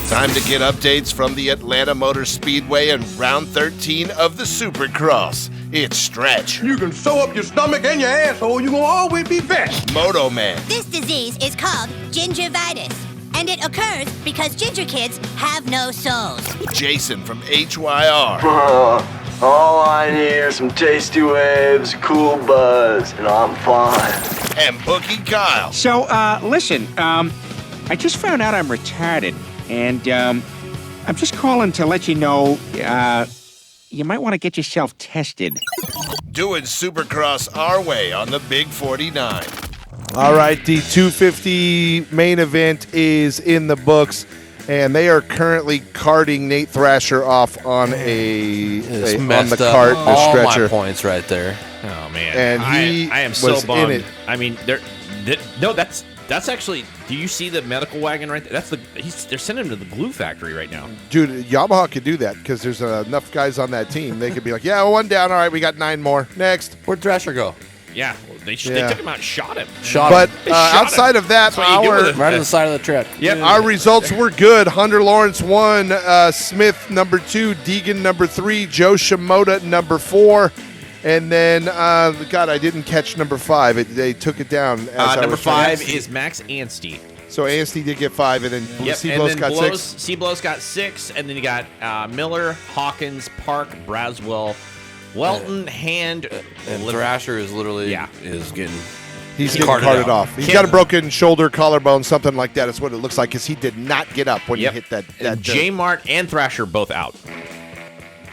Time to get updates from the Atlanta Motor Speedway and round 13 of the Supercross. It's Stretch. You can sew up your stomach and your asshole, you gonna always be fat. Moto Man. This disease is called gingivitis, and it occurs because ginger kids have no souls. Jason from HYR. All I need are some tasty waves, cool buzz, and I'm fine. And Bookie Kyle. So, listen, I just found out I'm retarded, and I'm just calling to let you know, you might want to get yourself tested. Doing Supercross our way on the Big 49. All right, the 250 main event is in the books, and they are currently carting Nate Thrasher off on on the cart, the all stretcher. my points right there. Oh man, And he I am so was bummed. in it. I mean, no, that's actually. Do you see the medical wagon right there? That's they're sending him to the glue factory right now. Dude, Yamaha could do that because there's enough guys on that team. They could be like, yeah, one down. All right, we got 9 more. Next. Where'd Thrasher go? Yeah, they took him out and shot him. But They shot outside him. of that, That's what you do with it. Right on the side of the truck. Yep. our results were good. Hunter Lawrence won. Smith number 2, Deegan number 3, Joe Shimoda number 4. And then, God, I didn't catch number 5. They took it down. Number 5 is Max Anstey. So Anstey did get 5, and then Yep, C-Blows and got then 6. C-Blows got 6, and then you got Miller, Hawkins, Park, Braswell, Welton, Hand, And Thrasher is literally Yeah. is getting He's getting carted carted out. off. He's got a broken shoulder, collarbone, something like that. That's what it looks like because he did not get up when Yep. he hit that. J Mart and Thrasher both out.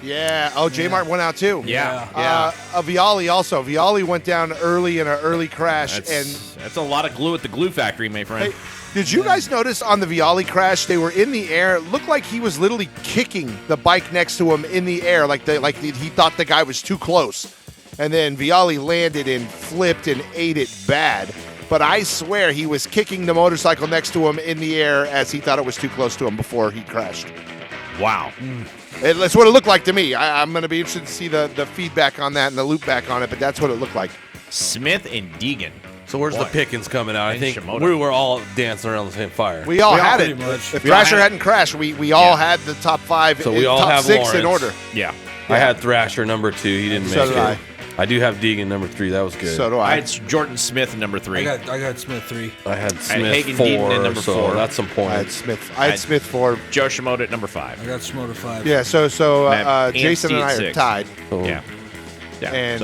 Yeah. Oh, J Mart went out too. Yeah. Viali also. Viali went down early in an early crash. That's a lot of glue at the glue factory, my friend. Hey, did you guys notice on the Viali crash, they were in the air? It looked like he was literally kicking the bike next to him in the air, like he thought the guy was too close. And then Viali landed and flipped and ate it bad. But I swear he was kicking the motorcycle next to him in the air as he thought it was too close to him before he crashed. Wow. That's what it looked like to me. I'm going to be interested to see the feedback on that and the loop back on it, but that's what it looked like. Smith and Deegan. So where's the pickings coming out? I And think Shimoda. we were all dancing around the same fire. We all had it. pretty much. If Thrasher hadn't crashed, we all had the top 5, So we all top have 6 in Lawrence. order. Yeah. I had Thrasher number 2. He didn't So make did it. I do have Deegan number 3. That was good. So do I I. had Jordan Smith in number 3. I got Smith 3. I had I had Smith Hagen 4. Deaton in number so 4. that's some I had points. Smith. I had Smith 4. Joe Shimoda at number 5. I got Shimoda 5. Yeah, so Matt Jason and I Anstey are at 6. tied. So, Yeah. Yeah. And-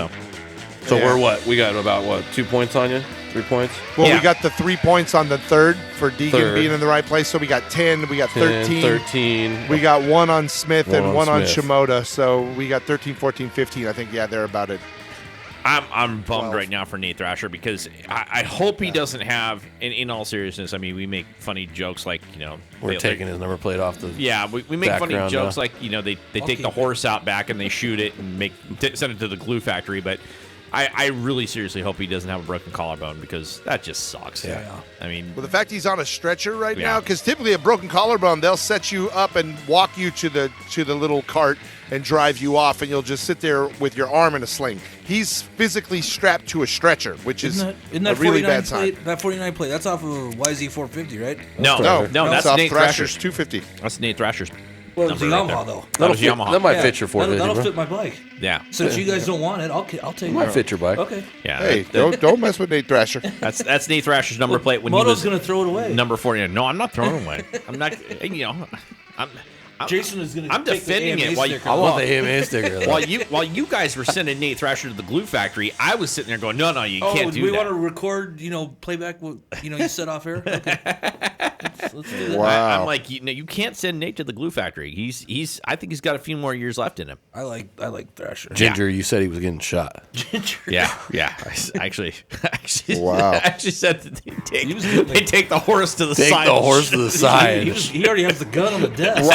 so Yeah. we're what? We got about what? 2 points on you? 3 points? Well, Yeah. we got the 3 points on the third for Deegan Third. being in the right place. So we got 10. We got 10, 13. 13. We got 1 on Smith One and on 1 on Smith. Shimoda. So we got 13, 14, 15. I think, yeah, they're about it. I'm bummed 12. right now for Nate Thrasher because I hope he doesn't have, in all seriousness, I mean, we make funny jokes like, We're taking his number plate off the. Yeah, we make funny background jokes now. like, they take the horse out back and they shoot it and send it to the glue factory, but I really seriously hope he doesn't have a broken collarbone because that just sucks. Yeah. I mean, Well, the fact he's on a stretcher right Yeah. now, because typically a broken collarbone, they'll set you up and walk you to the little cart and drive you off, and you'll just sit there with your arm in a sling. He's physically strapped to a stretcher, which is Isn't a that really 49 bad sign. plate? That 49 plate, that's off of no, YZ450, right? that's off Nate Thrasher's Thrasher's. 250. That's Nate Thrasher's. Well, it's a number right Yamaha, there. though. That was Yamaha. That might fit your That'll 450. fit my bike. Yeah. So if you guys don't want it, I'll take Might it. fit your bike. Okay. Yeah. Hey, don't mess with Nate Thrasher. That's Nate Thrasher's number plate when Moto's he was gonna throw it away. number 49. No, I'm not throwing it away. I'm not. Jason is gonna. I'm take the defending AMA it while you. sticker. I want the AMA sticker. While you guys were sending Nate Thrasher to the glue factory, I was sitting there going, no, you can't do we that. want to record, playback what you set off air. Okay. Let's do that. Wow. I'm like, you can't send Nate to the glue factory. I think he's got a few more years left in him. I like Thrasher. Ginger, you said he was getting shot. Yeah. I actually Wow. actually said that they take the horse to the Take side. the horse to the side. He already has the gun on the desk.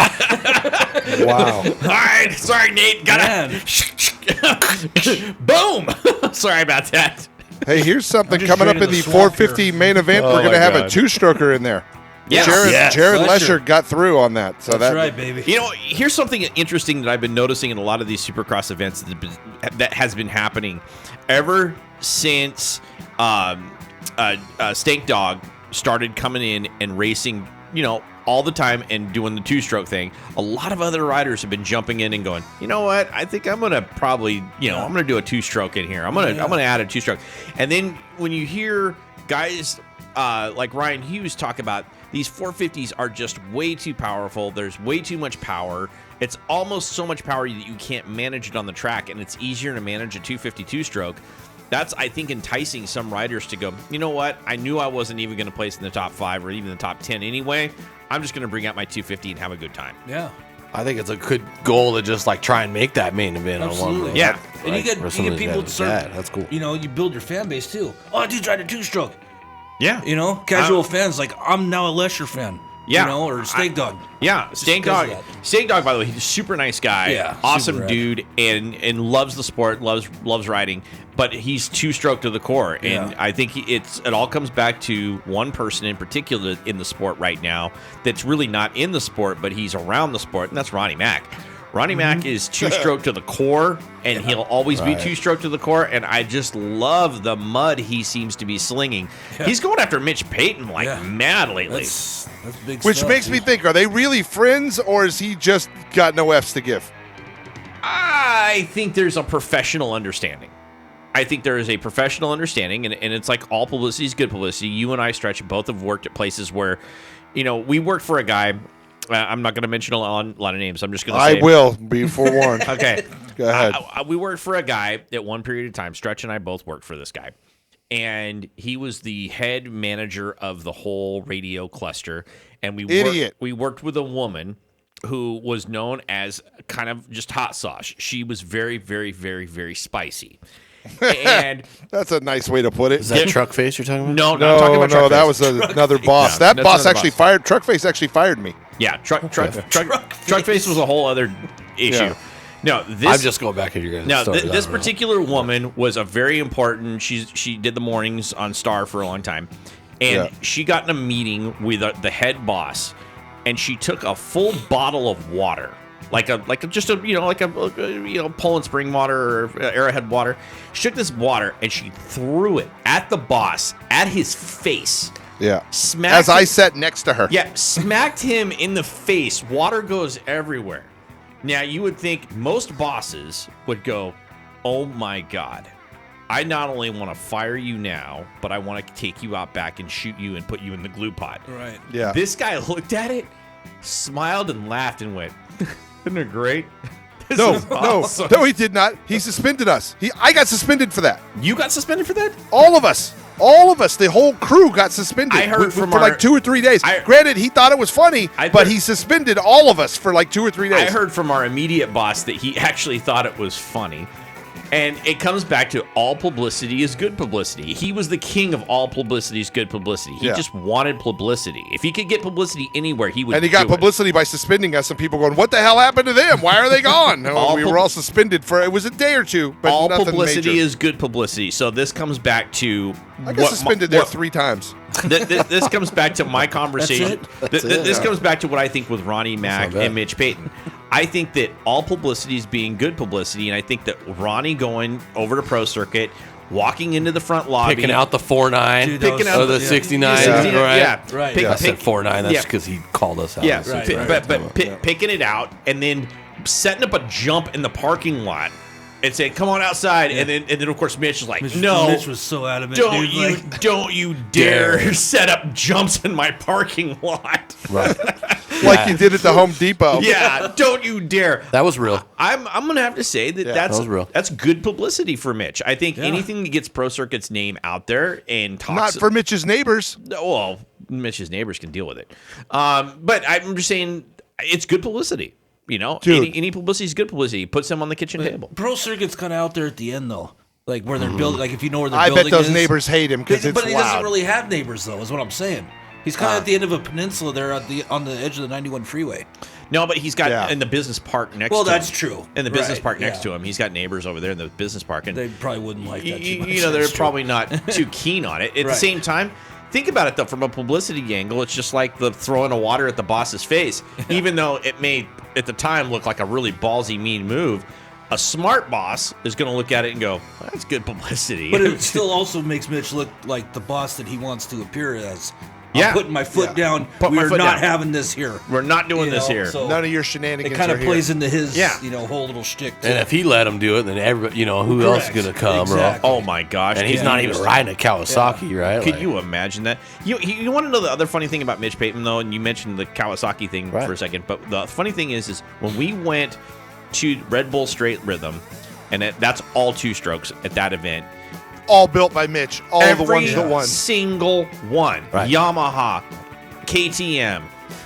Wow. All right, sorry, Nate. Got it. Boom. Sorry about that. Hey, here's something just coming up in draining the the swamp 450 main event. Oh, We're going my to have a God. 2-stroker in there. Yes. Jared Lesher. Lesher got through on that. So That's right, baby. Here's something interesting that I've been noticing in a lot of these Supercross events that has been happening ever since Stank Dog started coming in and racing, all the time and doing the two-stroke thing, a lot of other riders have been jumping in and going, you know what? I think I'm gonna probably, I'm gonna do a two-stroke in here. I'm gonna add a two-stroke. And then when you hear guys like Ryan Hughes talk about these 450s are just way too powerful. There's way too much power. It's almost so much power that you can't manage it on the track, and it's easier to manage a 252 stroke. That's, I think, enticing some riders to go, you know what? I knew I wasn't even going to place in the top 5 or even the top 10 anyway. I'm just going to bring out my 250 and have a good time. Yeah. I think it's a good goal to just like try and make that main event on one. Yeah. And you get people that start, that's cool. You build your fan base too. Oh, dude's riding a two-stroke. Yeah. Casual fans like, I'm now a Lesher fan. Yeah. Or Steak Dog. Yeah, Steak Dog. Steak Dog, by the way, he's a super nice guy. Yeah, awesome super dude, and loves the sport, loves riding. But he's two-stroke to the core, and I think it all comes back to one person in particular in the sport right now that's really not in the sport, but he's around the sport, and that's Ronnie Mack. Ronnie Mack is two-stroke to the core, and he'll always be two-stroke to the core, and I just love the mud he seems to be slinging. Yeah. He's going after Mitch Payton mad lately. That's big Which stuff, makes me think, are they really friends, or has he just got no Fs to give? I think there's a professional understanding. I think there is a professional understanding, and it's like all publicity is good publicity. You and I, Stretch, both have worked at places where, we worked for a guy. I'm not going to mention a lot of names. I'm just going to say. I will be forewarned. Okay. Go ahead. We worked for a guy at one period of time. Stretch and I both worked for this guy. And he was the head manager of the whole radio cluster. And we worked with a woman who was known as kind of just hot sauce. She was very, very, very, very spicy. And that's a nice way to put it. Is that Truckface you're talking about? No, I'm talking about Truckface. That was another boss. No, that boss actually fired. Truckface actually fired me. Yeah, Truckface was a whole other issue. Yeah. No, I'm just going back to your guys' story. This particular woman was a very important. She did the mornings on Star for a long time, and she got in a meeting with the head boss, and she took a full bottle of water, like a Poland Spring water or Arrowhead water. She took this water and she threw it at the boss, at his face. Yeah. As I sat next to her. Yeah, smacked him in the face. Water goes everywhere. Now, you would think most bosses would go, oh my God, I not only want to fire you now, but I want to take you out back and shoot you and put you in the glue pot. Right. Yeah. This guy looked at it, smiled and laughed and went, isn't it great? No, he did not. He suspended us. I got suspended for that. You got suspended for that? All of us. All of us. The whole crew got suspended. I heard for like 2 or 3 days. Granted, he thought it was funny, but he suspended all of us for like 2 or 3 days. I heard from our immediate boss that he actually thought it was funny. And it comes back to all publicity is good publicity. He was the king of all publicity is good publicity. He just wanted publicity. If he could get publicity anywhere, he would. And he got publicity by suspending us, and people going, "What the hell happened to them? Why are they gone?" We were all suspended for it was a day or two, but all nothing publicity major. is good publicity. So this comes back to I got suspended there 3 times. This comes back to my conversation. This comes back to what I think with Ronnie Mack and Mitch Payton. I think that all publicity is being good publicity, and I think that Ronnie going over to Pro Circuit, walking into the front lobby, picking out the 4.9, picking out the 69, right? I said 4.9. That's because he called us out. Yeah, but picking it out and then setting up a jump in the parking lot. And say, "Come on outside," and then of course Mitch is like, "No, Mitch was so adamant. Don't you dare set up jumps in my parking lot, right? Like you did at the Home Depot. Yeah, don't you dare." That was real. I'm gonna have to say that was real. That's good publicity for Mitch. I think anything that gets Pro Circuit's name out there and talks not for Mitch's neighbors. Well, Mitch's neighbors can deal with it, but I'm just saying it's good publicity. Any publicity is good publicity. Puts them on the kitchen table. Pro Circuit's kind of out there at the end, though. Like where they're building. Like if you know where they're building. I bet those is. neighbors hate him because it's But he loud. doesn't really have neighbors, though. Is what I'm saying. He's kind of at the end of a peninsula there on the edge of the 91 freeway. No, but he's got in the business park next. Well, to him. that's true. In the business park next to him, he's got neighbors over there in the business park, and they probably wouldn't like that too much. They're probably not too keen on it. At the same time. Think about it, though, from a publicity angle, it's just like the throwing of water at the boss's face. Even though it may, at the time, look like a really ballsy, mean move, a smart boss is going to look at it and go, well, that's good publicity. But it still also makes Mitch look like the boss that he wants to appear as. Yeah. I'm putting my foot down. Put my We're foot not down. having this here. We're not doing You this know, here. so None of your it shenanigans kind are of here. plays into his, Yeah. whole little shtick. Too. And if he let him do it, then everybody, who else is Correct. going to come, Exactly. bro? Oh my gosh! And he's Could not you even just- riding a Kawasaki, right? Could Like, you imagine that? You want to know the other funny thing about Mitch Payton though, and you mentioned the Kawasaki thing Right. for a second, but the funny thing is when we went to Red Bull Straight Rhythm, and that's all two strokes at that event. All built by Mitch. All the ones that won. Single one. Right. Yamaha, KTM,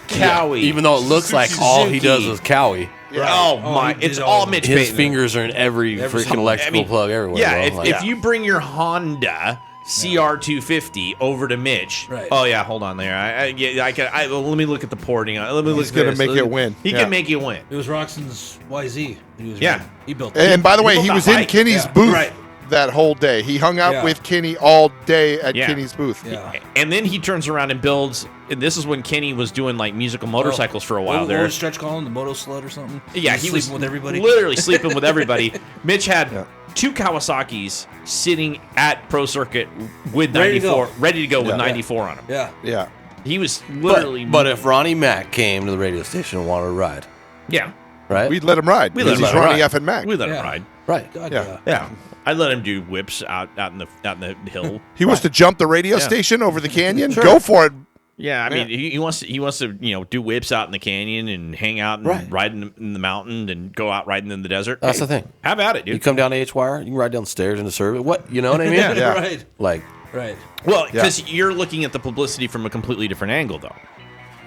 Cowie. even though it looks like all he does is Cowie, Oh my! he did It's all all of Mitch his Payton. fingers are in every freaking electrical plug everywhere. Yeah, bro. if you bring your Honda CR250 over to Mitch. Right. Oh yeah, hold on there. Let me look at the porting. Let me look. He's gonna at this. make it win. He Yeah. can make you win. It was Roxon's YZ. He was Yeah. he built it. And by the way, People he got was in bike. Kenny's Yeah. booth Right. that whole day. He hung out Yeah. with Kenny all day at Yeah. Kenny's booth. Yeah. And then he turns around and builds. And this is when Kenny was doing like musical motorcycles for a while What there. was Stretch calling the Moto Sled or something? Yeah, he was sleeping with everybody. Literally sleeping with everybody. Mitch had two Kawasaki's sitting at Pro Circuit with Ready to 94, go. ready to go with Yeah. 94 on him. Yeah. Yeah. He was literally. but if Ronnie Mac came to the radio station and wanted to ride, yeah, right? We'd let him ride. We let because him he's ride. Ronnie F. and Mac. we let him Yeah. ride. right. God, Yeah. yeah. Yeah, I let him do whips out in the hill. He wants to jump the radio Yeah. station over the canyon. Go for it. Yeah, I mean, he wants to do whips out in the canyon and hang out and Right. ride in the mountain and go out riding in the desert. That's Hey, the thing. Have at it, You dude. come down to H-Wire, you can ride down the stairs into Service. What? You know what I mean? Yeah. Right. Like, Right. Well, because you're looking at the publicity from a completely different angle, though.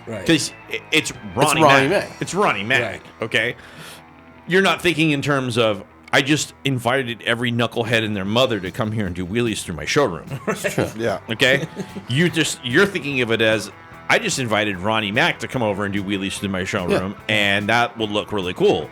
Right. Because it's Ronnie Ronnie Mac. Mac. It's Ronnie Mac. Right. Okay. You're not thinking in terms of I just invited every knucklehead and their mother to come here and do wheelies through my showroom. Yeah. Okay. You're thinking of it as I just invited Ronnie Mac to come over and do wheelies through my showroom, and that will look really cool.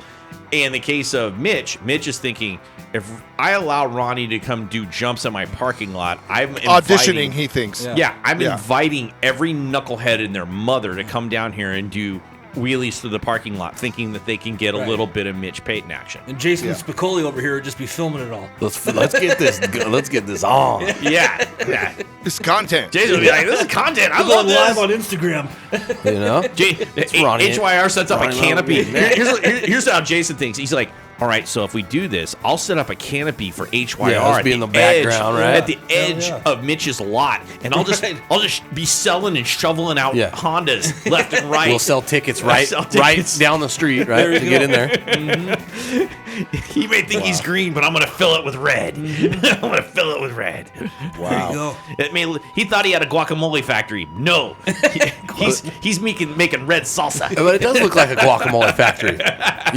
In the case of Mitch is thinking, if I allow Ronnie to come do jumps in my parking lot, I'm Auditioning, he thinks. Yeah, I'm Yeah. inviting every knucklehead and their mother to come down here and do wheelies through the parking lot, thinking that they can get a Right. little bit of Mitch Payton action. And Jason Spicoli over here would just be filming it all. let's get this. Let's get this on. Yeah, yeah. It's content. Jason would be like, "This is content. I I'm love going live this." on Instagram. You know? Ronnie- HYR sets up a Ronnie canopy. Mac. Here's how Jason thinks. He's like, all right, so if we do this, I'll set up a canopy for HYR Yeah, let's at be the in the background, edge, right? at the edge yeah. of Mitch's lot, and I'll just be selling and shoveling out Yeah. Hondas left and right. We'll sell tickets right down the street, right, to get in there. He may think he's green, but I'm going to fill it with red. I'm going to fill it with red. There you go. He thought he had a guacamole factory. No, he's making red salsa. But it does look like a guacamole factory.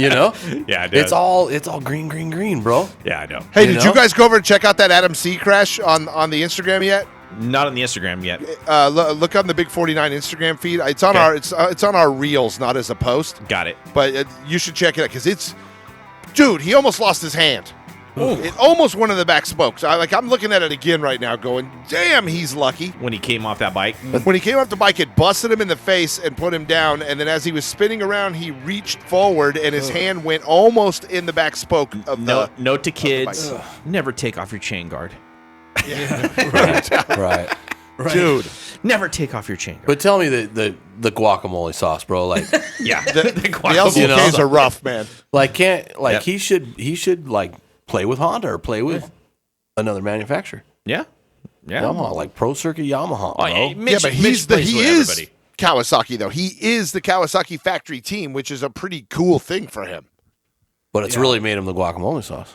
You know? Yeah, it does. It's all green, bro. Yeah, I know. Hey, You did know? you guys go over and check out that Adam C crash on the Instagram yet? Not on the Instagram yet. Look on the Big49 Instagram feed. It's on Okay. it's on our reels, not as a post. Got it. But you should check it out because dude, he almost lost his hand. It almost went in the back spokes. I'm looking at it again right now, going, damn, he's lucky. When he came off that bike. When he came off the bike, it busted him in the face and put him down. And then as he was spinning around, he reached forward and his hand went almost in the back spoke of the. Note to kids: never take off your chain guard. Right. Dude. Never take off your chain guard. But tell me the guacamole sauce, bro. Like, Yeah, The guacamole. LCKs are rough, man. Yep. he should like play with Honda or play with another manufacturer. Yeah, yeah. Yamaha, like Pro Circuit Yamaha, Oh, bro. yeah, Mitch, But Mitch plays he with is everybody. Kawasaki, though. He is the Kawasaki factory team, which is a pretty cool thing for him. But it's really made him the guacamole sauce.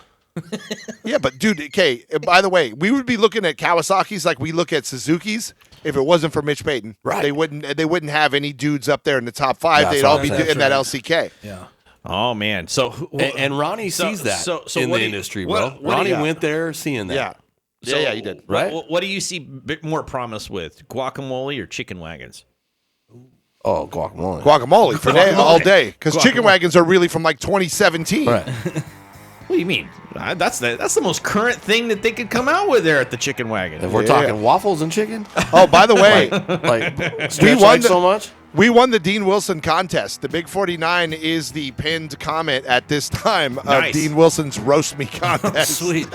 Yeah, but dude, okay, by the way, we would be looking at Kawasaki's like we look at Suzuki's if it wasn't for Mitch Payton. Right. They wouldn't have any dudes up there in the top 5. That's They'd what all I'm be saying. in that LCK. Yeah. Oh man, so And Ronnie sees that in the industry, bro. Ronnie went there seeing that. Yeah. Yeah, he did. Right? What do you see more promise with, guacamole or chicken wagons? Oh, guacamole. Guacamole for all day because chicken Guacamole. wagons are really from like 2017. Right. What do you mean? That's the most current thing that they could come out with there at the chicken wagon. If we're talking waffles and chicken, Oh, by the way, like stretch won like the- so much. We won the Dean Wilson contest. The Big 49 is the pinned comment at this time of Dean Wilson's Roast Me contest. Sweet.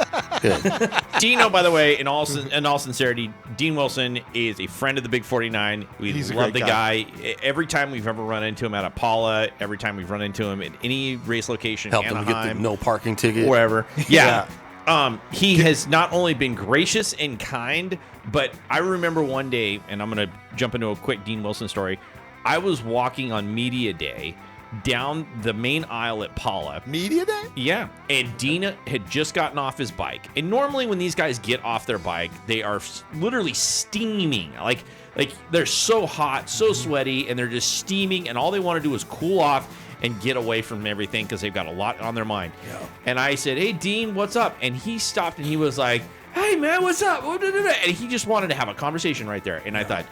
Dino, by the way, in all sincerity, Dean Wilson is a friend of the Big 49. We love the guy. Every time we've ever run into him at Apollo, every time we've run into him at any race location, Helped him get the no parking ticket. Wherever. Yeah. He has not only been gracious and kind, but I remember one day, and I'm going to jump into a quick Dean Wilson story. I was walking on Media Day down the main aisle at Paula. Media Day? Yeah. And Dina had just gotten off his bike. And normally when these guys get off their bike, they are literally steaming. Like they're so hot, so sweaty, and they're just steaming, and all they want to do is cool off and get away from everything because they've got a lot on their mind. Yeah. And I said, "Hey, Dean, what's up?" And he stopped and he was like, "Hey, man, what's up?" And he just wanted to have a conversation right there. And I thought,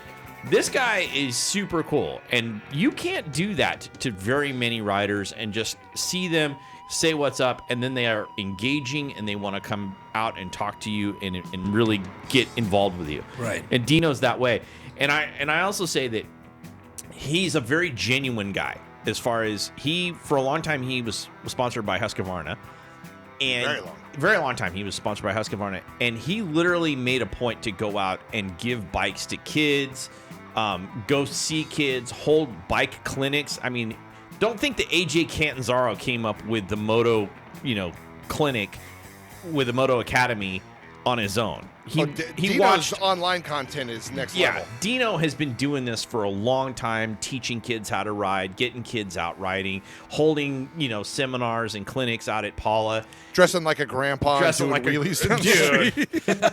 this guy is super cool, and you can't do that to very many riders and just see them say what's up, and then they are engaging and they want to come out and talk to you and really get involved with you. Right. And Dino's that way. And I also say that he's a very genuine guy as far as for a long time, he was sponsored by Husqvarna. And very long time he was sponsored by Husqvarna, and he literally made a point to go out and give bikes to kids, go see kids, hold bike clinics. I mean, don't think that AJ Catanzaro came up with the Moto, clinic with the Moto Academy on his own. He Dino's watched online content is next level. Yeah, Dino has been doing this for a long time, teaching kids how to ride, getting kids out riding, holding, seminars and clinics out at Paula. Dressing like a grandpa, dressing and doing like wheelies down the street.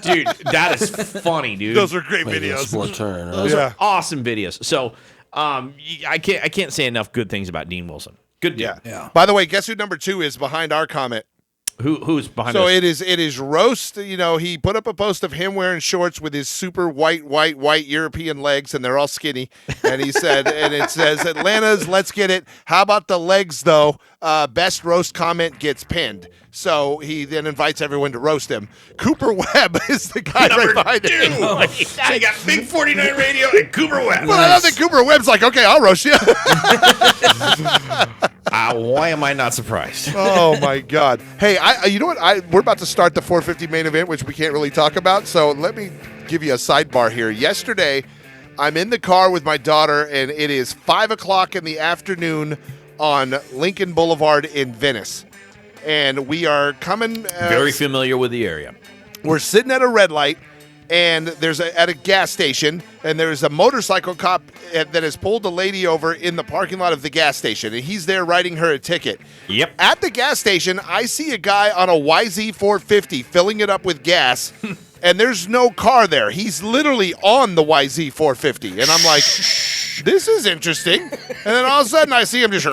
Dude, that is funny, dude. Those are great Maybe videos. a split turn. Those are awesome videos. So, I can't say enough good things about Dean Wilson. Good dude. Yeah. By the way, guess who number 2 is behind our comment? Who's behind us? So it is Roast. He put up a post of him wearing shorts with his super white European legs, and they're all skinny. And he said, and it says, Atlanta's, let's get it. How about the legs, though? Best roast comment gets pinned. So he then invites everyone to roast him. Cooper Webb is the guy right behind him. Now you got Big 49 Radio and Cooper Webb. Well, I don't think Cooper Webb's like, okay, I'll roast you. Why am I not surprised? Oh my God! Hey, you know what? We're about to start the 450 main event, which we can't really talk about. So let me give you a sidebar here. Yesterday, I'm in the car with my daughter, and it is 5:00 in the afternoon on Lincoln Boulevard in Venice, and we are coming. Very familiar with the area. We're sitting at a red light, and there's at a gas station, and there's a motorcycle cop that has pulled a lady over in the parking lot of the gas station, and he's there writing her a ticket. Yep. At the gas station, I see a guy on a YZ450 filling it up with gas, and there's no car there. He's literally on the YZ450, and I'm like, this is interesting. And then all of a sudden, I see him just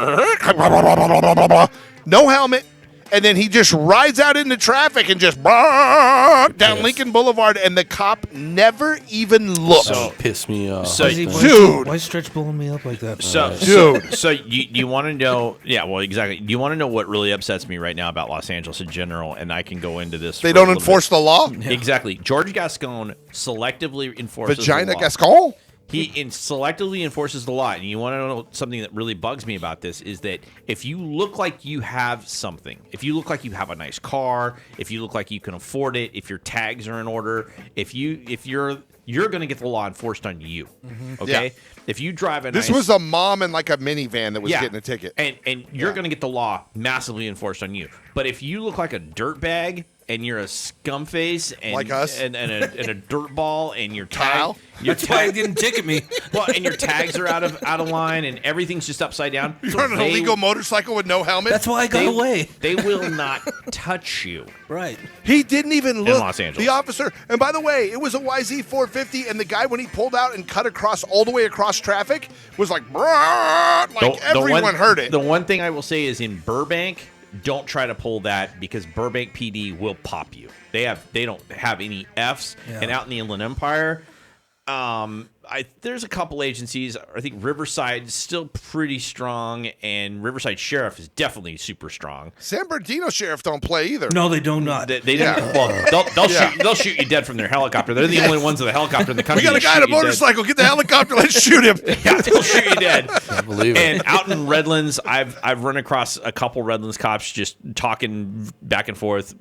no helmet. And then he just rides out into traffic and just down Lincoln Boulevard, and the cop never even looked. So pissed me off. So, dude, why is Stretch blowing me up like that? So you want to know? Yeah, well, exactly. You want to know what really upsets me right now about Los Angeles in general, and I can go into this. They don't enforce the law. Yeah. Exactly. George Gascon selectively enforces Vagina the law. Gascon. He selectively enforces the law. And you want to know something that really bugs me about this is that if you look like you have something, if you look like you have a nice car, if you look like you can afford it, if your tags are in order, if you're going to get the law enforced on you. Mm-hmm. Okay? Yeah. If you drive a This was a mom in like a minivan that was getting a ticket. And you're going to get the law massively enforced on you. But if you look like a dirtbag and you're a scumface and like us and a dirt ball and your Kyle. That's why he didn't ticket me. Well, and your tags are out of line and everything's just upside down. You're on an illegal motorcycle with no helmet. That's why I got away. They will not touch you. Right. He didn't even look. In Los Angeles. The officer, and by the way, it was a YZ450, and the guy when he pulled out and cut across all the way across traffic was like, everyone heard it. The one thing I will say is in Burbank, don't try to pull that because Burbank PD will pop you. They don't have any Fs. Yeah. And out in the Inland Empire, there's a couple agencies. I think Riverside is still pretty strong, and Riverside Sheriff is definitely super strong. San Bernardino Sheriff don't play either. No, they do not. They don't. Well, they'll shoot you dead from their helicopter. They're the only ones with a helicopter in the country. We got a guy on a motorcycle. Get the helicopter. Let's shoot him. Yeah, they'll shoot you dead. I believe it. And out in Redlands, I've run across a couple Redlands cops just talking back and forth.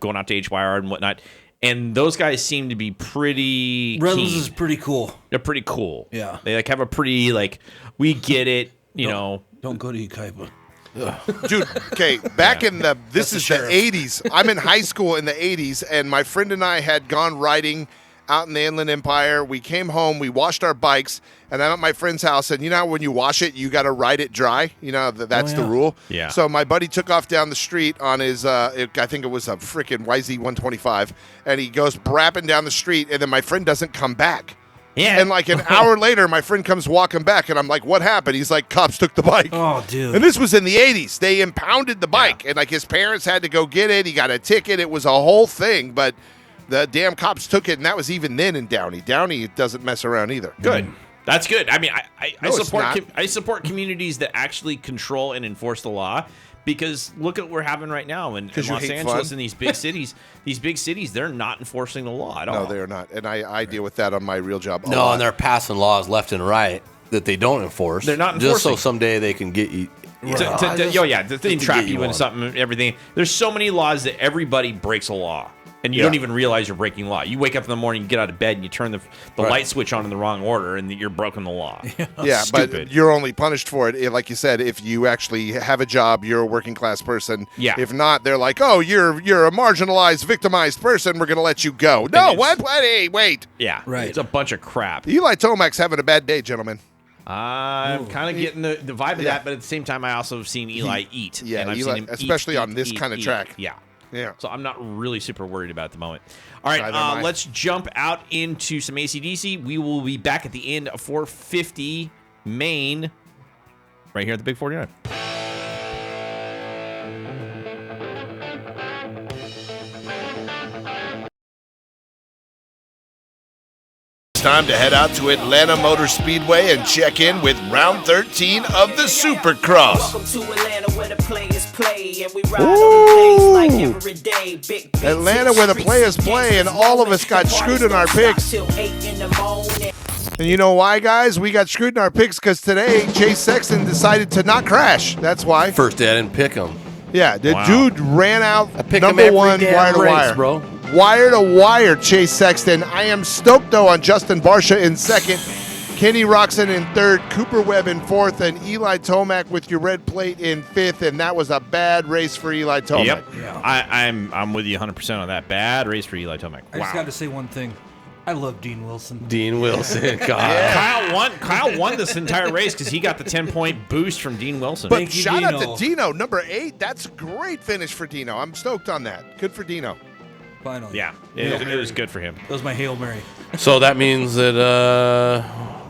Going out to HYR and whatnot. And those guys seem to be pretty Redlands keen. is pretty cool. They're pretty cool. Yeah. They have a pretty we get it, know. Don't go to Ukaipa. Dude, okay, back in this is the 80s. I'm in high school in the 80s, and my friend and I had gone riding out in the Inland Empire. We came home, we washed our bikes, and I'm at my friend's house, and when you wash it, you got to ride it dry. That's the rule. Yeah. So my buddy took off down the street on his, I think it was a freaking YZ125, and he goes brapping down the street, and then my friend doesn't come back. Yeah. And like an hour later, my friend comes walking back, and I'm like, what happened? He's like, cops took the bike. Oh, dude. And this was in the 80s. They impounded the bike, and like his parents had to go get it. He got a ticket. It was a whole thing, but the damn cops took it, and that was even then in Downey. Downey doesn't mess around either. Good. That's good. I mean, I it's not. I support communities that actually control and enforce the law, because look at what we're having right now in Los Angeles and these big cities. These big cities, they're not enforcing the law at all. No, they are not. And I deal with that on my real job. And they're passing laws left and right that they don't enforce. They're not enforcing. Just so someday they can get you. They trap you in something, everything. There's so many laws that everybody breaks a law. And you don't even realize you're breaking law. You wake up in the morning, you get out of bed, and you turn the light switch on in the wrong order, and you're broken the law. Yeah, Stupid. but you're only punished for it, like you said, if you actually have a job, you're a working class person. Yeah. If not, they're like, oh, you're a marginalized, victimized person. We're going to let you go. No, what? Hey, wait. Yeah, right. It's a bunch of crap. Eli Tomac's having a bad day, gentlemen. I'm kind of getting the vibe of that, but at the same time, I also have seen Eli eat. Yeah, and I've Eli, seen him especially on this eat, kind of eat. track. Yeah. Yeah. So I'm not really super worried about it at the moment. All right, Neither am I. let's jump out into some AC/DC. We will be back at the end of 450 Main, right here at the Big 49. Time to head out to Atlanta Motor Speedway and check in with round 13 of the Supercross. Welcome to Atlanta where the players play and we ride on the like every day. Atlanta where the players play, and all of us got screwed in our picks. And you know why, guys? We got screwed in our picks because today Chase Sexton decided to not crash. That's why. First day I didn't pick him. Yeah, the dude ran out pick number him every one damn wire to race, wire. bro. Wire to wire, Chase Sexton. I am stoked, though, on Justin Barsha in second, Kenny Roxon in third, Cooper Webb in fourth, and Eli Tomac with your red plate in fifth, and that was a bad race for Eli Tomac. Yep. Yeah. I'm with you 100% on that. Bad race for Eli Tomac. I just got to say one thing. I love Dean Wilson. Dean Wilson, God. Yeah. Kyle won this entire race because he got the 10-point boost from Dean Wilson. But shout out to Dino, number 8. That's a great finish for Dino. I'm stoked on that. Good for Dino. Finally. Yeah, it was good for him. That was my Hail Mary. So that means that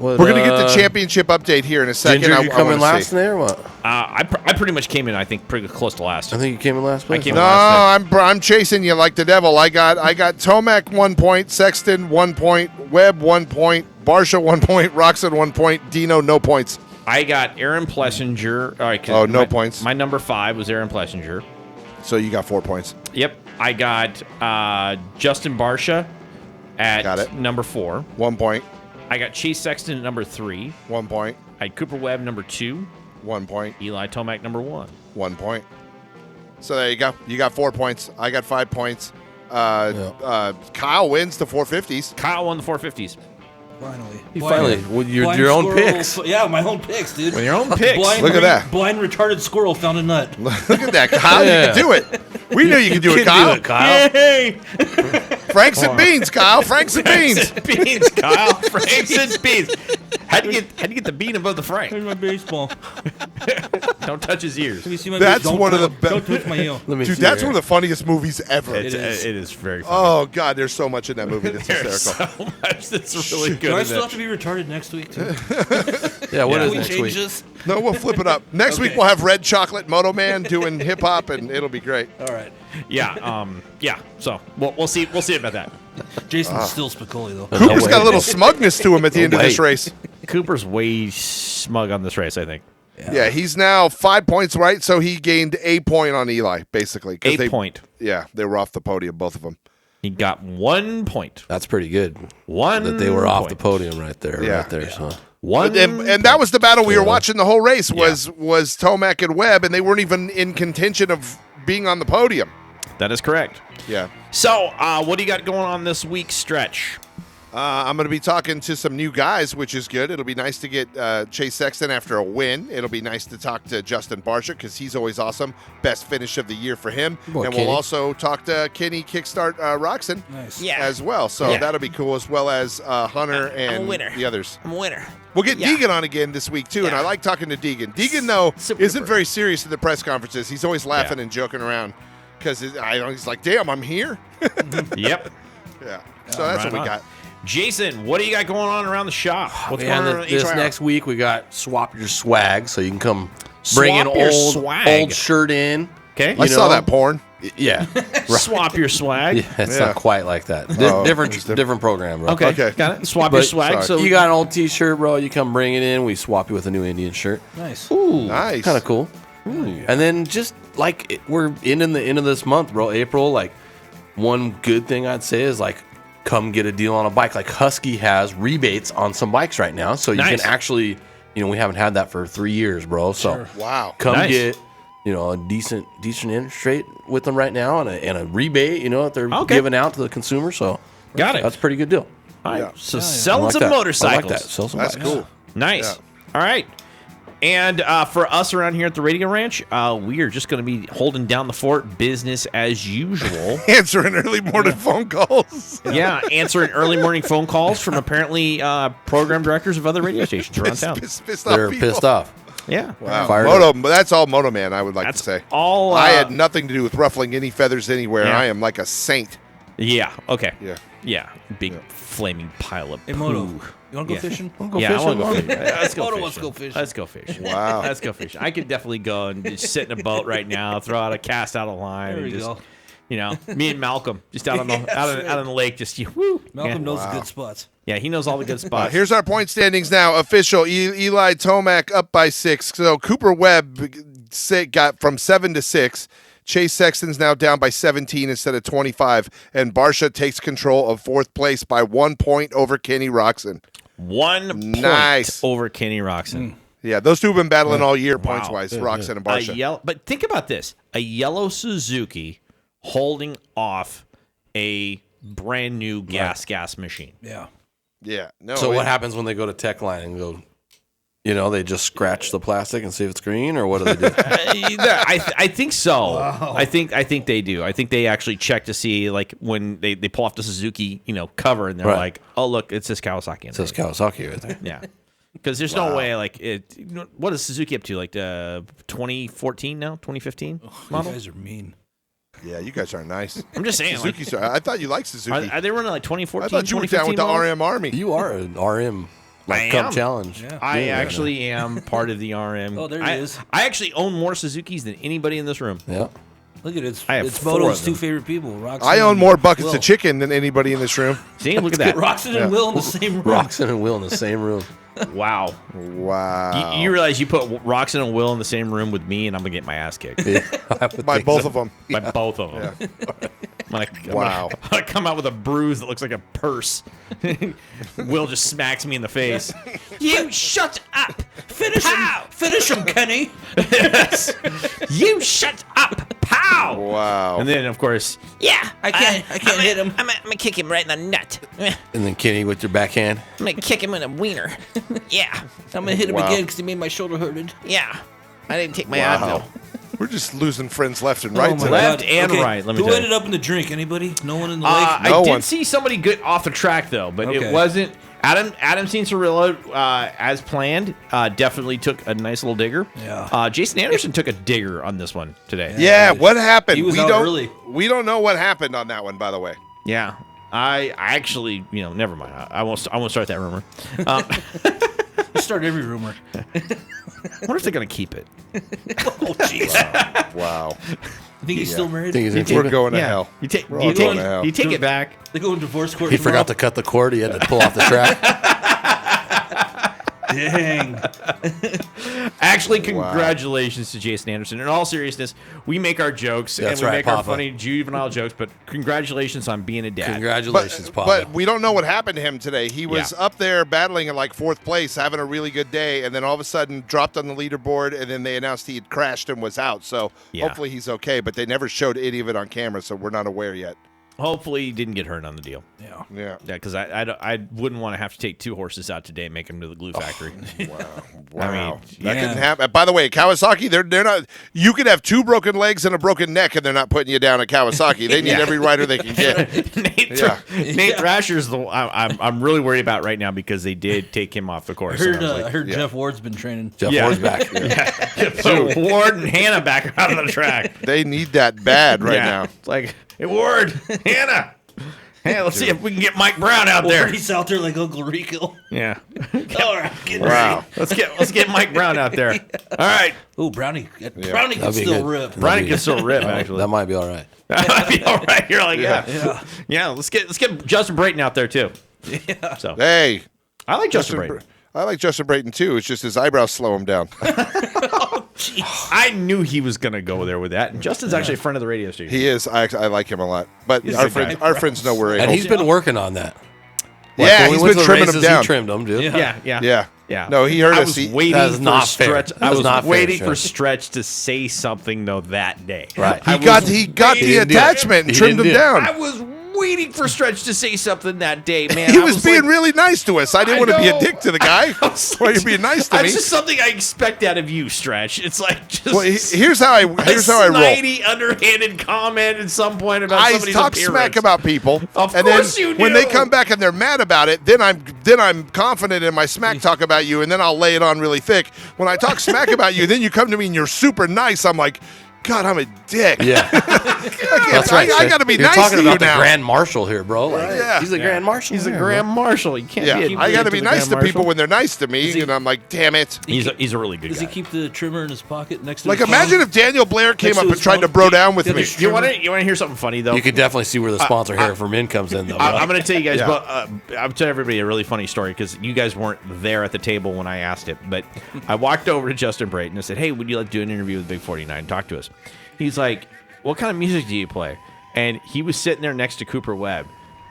we're going to get the championship update here in a second. Ginger, you coming last in there or what? I pretty much came in, I think, pretty close to last. I think you came in last place. I'm chasing you like the devil. I got Tomac 1 point, Sexton 1 point, Webb 1 point, Barsha 1 point, Roxon 1 point, Dino no points. I got Aaron Plessinger. All right, no points. My number 5 was Aaron Plessinger. So you got 4 points. Yep. I got Justin Barsha at number 4. 1 point. I got Chase Sexton at number 3. 1 point. I had Cooper Webb number 2. 1 point. Eli Tomac number 1. 1 point. So there you go. You got 4 points. I got 5 points. Kyle wins the 450s. Kyle won the 450s. Finally. With your own picks. Yeah, my own picks, dude. With your own picks. Look at that. Blind retarded squirrel found a nut. Look at that, Kyle. You can do it. We knew you could do it, Kyle. Yay! Franks and beans, Kyle. Franks and beans. Beans, Kyle. Franks and beans. How'd you get the bean above the Frank? Here's my baseball. Don't touch his ears. Have you seen my That's don't one of the Don't touch my heel. Dude, that's one of the funniest movies ever. It is very funny. Oh God, there's so much in that movie that's There's hysterical. so much that's really good. Do I in still that. have to be retarded next week too? Yeah, what Can is we next change week? this? No, we'll flip it up. Next week we'll have Red Chocolate Moto Man doing hip hop, and it'll be great. All right. Yeah. Yeah. So we'll see. We'll see about that. Jason's still Spicoli though. Cooper's got a little smugness to him at the end of this race. Cooper's way smug on this race, I think. Yeah, he's now 5 points right, so he gained a point on Eli, basically. 8 point. Yeah, they were off the podium, both of them. He got 1 point. That's pretty good. One that they were off the point. podium right there. Yeah. Right there. So. One and that was the battle we were Yeah. watching the whole race was Tomac and Webb, and they weren't even in contention of being on the podium. That is correct. Yeah. So, what do you got going on this week's stretch? I'm going to be talking to some new guys, which is good. It'll be nice to get Chase Sexton after a win. It'll be nice to talk to Justin Barsha because he's always awesome. Best finish of the year for him. Boy, and Kenny. we'll also talk to Kenny Kickstart Roxon Nice. as well. So that'll be cool, as well as Hunter and the others. I'm a winner. We'll get Deegan on again this week, too, and I like talking to Deegan. Deegan, though, isn't very serious in the press conferences. He's always laughing and joking around because he's like, damn, I'm here. Yep. Yeah. So that's what we got. Jason, what do you got going on around the shop? What's going on around this HYR? next week we got swap your swag, so you can come bring Swap an your old swag. shirt in. Okay. I saw that porn. Yeah. Swap your swag. Yeah, it's not quite like that. Different program, bro. Okay. Got it. Swap your swag. So you got an old T-shirt, bro. You come bring it in. We swap you with a new Indian shirt. Nice. Ooh. Nice. Kind of cool. And then just like we're in the end of this month, bro. April. Like one good thing I'd say is like come get a deal on a bike. Like Husky has rebates on some bikes right now, so you can actually, we haven't had that for 3 years, bro. So wow, come get a decent interest rate with them right now, and a rebate, that they're giving out to the consumer. So got it. That's a pretty good deal. All right. So selling some I motorcycles. like that. Sell some That's bikes. cool. Nice. All right. And for us around here at the Radio Ranch, we are just going to be holding down the fort, business as usual. Answering early morning phone calls. Yeah, answering early morning phone calls from apparently program directors of other radio stations around town. They're pissed off. Yeah. Wow. Fired That's all Moto Man, I would like to say. All I had nothing to do with ruffling any feathers anywhere. Yeah. I am like a saint. Yeah. Okay. Yeah. Yeah. Big flaming pile of Hey, Moto, poo. you want to go fishing? I want to go fishing. Let's go Moto fishing. wants to go fishing. Let's go fishing. Wow. Let's go fishing. I could definitely go and just sit in a boat right now, cast out a line. There and we just, go. me and Malcolm just out on the out on the lake, just woo. Malcolm knows the good spots. Yeah, he knows all the good spots. Here's our point standings now. Official Eli Tomac up by 6. So Cooper Webb got from 7 to 6. Chase Sexton's now down by 17 instead of 25. And Barsha takes control of 4th place by 1 point over Kenny Roxon. 1 point over Kenny Roxon. Yeah, those two have been battling all year points-wise, Roxon and Barsha. But think about this. A yellow Suzuki holding off a brand new gas machine. Yeah. Yeah. No. So what happens when they go to Tech Line and go, they just scratch the plastic and see if it's green, or what do they do? I think so. Wow. I think they do. I think they actually check to see, like, when they pull off the Suzuki, cover, and they're like, oh, look, it says Kawasaki. It says Kawasaki right there. Yeah. Because there's no way, like, what is Suzuki up to? Like, 2014 now? 2015 model? You guys are mean. Yeah, you guys are nice. I'm just saying. Suzuki's. I thought you liked Suzuki. Are they running like 2014? I thought you were down with the models? RM Army. You are an RM Cup Challenge. Yeah. I actually am part of the RM. Oh, there it is. I actually own more Suzukis than anybody in this room. Yeah. Look at it. I have It's 4 Moto's of them. 2 favorite people. Roxanne I own more buckets Will. of chicken than anybody in this room. See, look at that. Roxanne and Will in the same room. Roxanne and Will in the same room. Wow. Wow. You realize you put Roxanne and Will in the same room with me, and I'm going to get my ass kicked. By both of them. By both of them. Yeah. I'm gonna come out with a bruise that looks like a purse. Will just smacks me in the face. You shut up! Finish him! Finish him, Kenny! Yes. You shut up! Pow! Wow. And then, of course, I can't hit him. I'm gonna kick him right in the nut. I'm And then Kenny with your backhand. gonna kick him in a wiener. Yeah. I'm gonna hit him Wow. again because he made my shoulder hurted. Yeah. I didn't take my Wow. Advil. We're just losing friends left and right. Oh my today. Left God. and Okay, right, let me Who tell you. ended up in the drink? Anybody? No one in the lake? I did one. see somebody get off the track though, but Okay. it wasn't Adam Cianciarillo, as planned. Definitely took a nice little digger. Yeah. Jason Anderson took a digger on this one today. Yeah, what happened? He was we out don't. early. We don't know what happened on that one, by the way. Yeah. I actually, never mind. I won't start that rumor. You start every rumor. I wonder if they're gonna keep it. Oh, jeez. Wow. You think he's still married? Think he's in We're keep it? going to hell. You take We're all going to hell. you take it back. They go in divorce court. He forgot to cut the cord. He had to pull off the track. Dang. Actually, congratulations to Jason Anderson. In all seriousness, we make our jokes That's and we right, make our Papa. funny juvenile jokes, but congratulations on being a dad. Congratulations, Papa. But we don't know what happened to him today. He was up there battling in like 4th place, having a really good day, and then all of a sudden dropped on the leaderboard, and then they announced he had crashed and was out. So hopefully he's okay, but they never showed any of it on camera, so we're not aware yet. Hopefully, he didn't get hurt on the deal. Yeah. Yeah. Yeah, because I wouldn't want to have to take 2 horses out today and make them to the glue factory. Wow. I mean, that couldn't happen. By the way, Kawasaki, they're not. You could have 2 broken legs and a broken neck, and they're not putting you down at Kawasaki. They need every rider they can get. Nate Thrasher's the I'm really worried about right now because they did take him off the course. I heard Jeff Ward's been training. Jeff Ward's back. So Ward and Hannah back out on the track. They need that bad right now. It's like, hey Ward, Hannah. Hey, let's see if we can get Mike Brown out there. He's out there like Uncle Rico. Yeah. All right. Wow. Let's get Mike Brown out there. All right. Oh, Brownie. Brownie can That'd be still good. rip. Brownie can still rip, actually. That might be all right. That might be all right. You're like, yeah. Let's get Justin Brayton out there too. Yeah. So Hey, I like Justin Brayton. I like Justin Brayton too. It's just his eyebrows slow him down. I knew he was gonna go there with that. And Justin's actually a friend of the radio station. He is. I like him a lot. But He's a our good friends, guy. our friends know we're And able. he's been working on that. Yeah, when we he's went been to the trimming them races, down. He trimmed them, dude. Yeah. No, he heard I us. was He- waiting That is for not fair. Stretch. That I is was not fair, waiting for Sean. Stretch to say something though that day. Right. He got the attachment and He trimmed didn't him do it. down. I was waiting for Stretch to say something that day, man. He I was being like, really nice to us. I didn't I want to be a know. dick to the guy. Why are you being nice to me? It's just something I expect out of you, Stretch. It's like just Well, here's how I roll. snidey, underhanded comment at some point about I somebody's talk appearance. smack about people, Of and course then you when they do. come back and they're mad about it, then I'm confident in my smack talk about you, and then I'll lay it on really thick. When I talk smack about you, then you come to me and you're super nice. I'm like, God, I'm a dick. Yeah. That's right. I got to be You're nice talking to you about the now. Grand Marshal here, bro. Like, Yeah. He's the Grand Marshal. He's a here, Grand Marshal. You can't be Yeah, a I got to dick be the nice Grand to people Marshal. when they're nice to me, and I'm like, damn it. He's a really good Does guy. he keep the trimmer in his pocket next to Like, his imagine phone? if Daniel Blair came Next up to and his tried to phone? bro down with Yeah, me. You want to hear something funny though? You could definitely see where the sponsor hair from in comes in, though. Bro. I'm going to tell you guys, Yeah. but I'm telling everybody a really funny story because you guys weren't there at the table when I asked it. But I walked over to Justin Brayton and said, "Hey, would you like to do an interview with Big 49? Talk to us." He's like, "What kind of music do you play?" And he was sitting there next to Cooper Webb,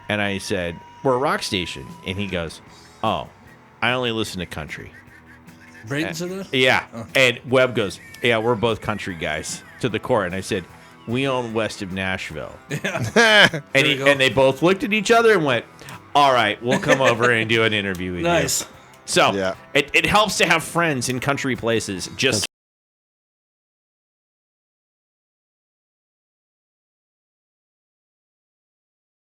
and I said, "We're a rock station," and he goes, "Oh, I only listen to country." Brayton said that? Yeah, and Webb goes, "Yeah, we're both country guys." To the core, and I said, "We own west of Nashville." And they both looked at each other and went, "All right, we'll come over and do an interview with you." Nice. So Yeah. it helps to have friends in country places, just